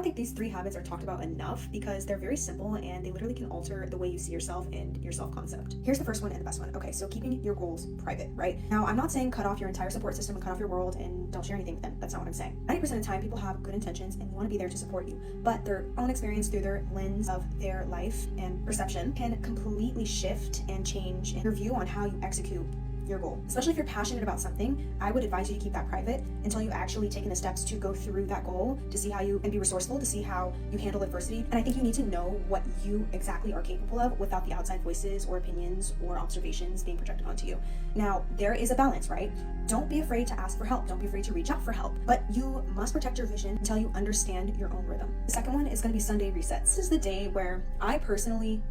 think these 3 habits are talked about enough because they're very simple and they literally can alter the way you see yourself and your self-concept. Here's the first one and the best one. Okay, so keeping your goals private, right? Now, I'm not saying cut off your entire support system and cut off your world and don't share anything with them. That's not what I'm saying. 90% of the time, people have good intentions and want to be there to support you, but their own experience through their lens of their life and perception can completely shift and change your view on how you execute your goal. Especially if you're passionate about something, I would advise you to keep that private until you actually taken the steps to go through that goal, to see how you can be resourceful, to see how you handle adversity. And I think you need to know what you exactly are capable of without the outside voices or opinions or observations being projected onto you. Now, there is a balance, right? Don't be afraid to ask for help. Don't be afraid to reach out for help, but you must protect your vision until you understand your own rhythm. The second one is going to be Sunday resets. This is the day where I personally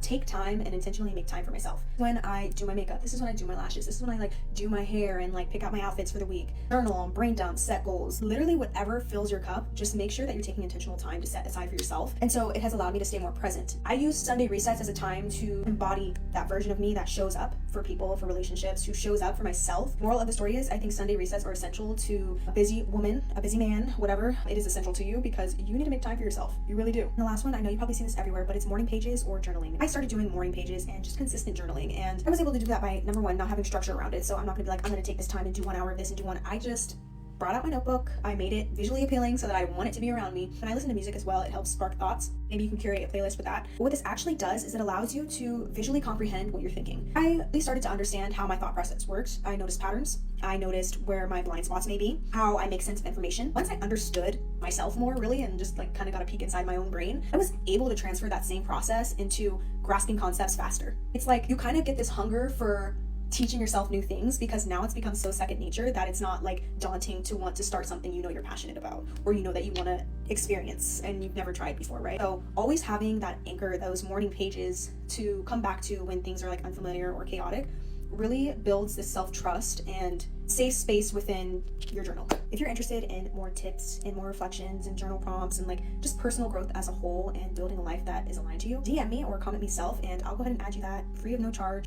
take time and intentionally make time for myself. When I do my makeup, this is when I do my lashes, this is when I do my hair and pick out my outfits for the week, journal, brain dump, set goals, literally whatever fills your cup. Just make sure that you're taking intentional time to set aside for yourself. And so it has allowed me to stay more present. I use Sunday resets as a time to embody that version of me that shows up for people, for relationships, who shows up for myself. Moral of the story is, I think Sunday resets are essential to a busy woman, a busy man, whatever. It is essential to you because you need to make time for yourself. You really do. And the last one, I know you've probably seen this everywhere, but it's morning pages or journaling. I started doing morning pages and just consistent journaling, and I was able to do that by, number one, not having structure around it. So I'm not gonna be I'm gonna take this time and do 1 hour of this and do one. I just brought out my notebook. I made it visually appealing so that I want it to be around me. When I listen to music as well, it helps spark thoughts. Maybe you can curate a playlist with that. But what this actually does is it allows you to visually comprehend what you're thinking. I really started to understand how my thought process works. I noticed patterns. I noticed where my blind spots may be, how I make sense of information. Once I understood myself more, really, and just kind of got a peek inside my own brain, I was able to transfer that same process into grasping concepts faster. It's you kind of get this hunger for teaching yourself new things because now it's become so second nature that it's not daunting to want to start something you're passionate about, or that you want to experience and you've never tried before, right? So always having that anchor, those morning pages to come back to when things are unfamiliar or chaotic, really builds this self-trust and safe space within your journal. If you're interested in more tips and more reflections and journal prompts and just personal growth as a whole and building a life that is aligned to you, DM me or comment me self and I'll go ahead and add you that free of no charge.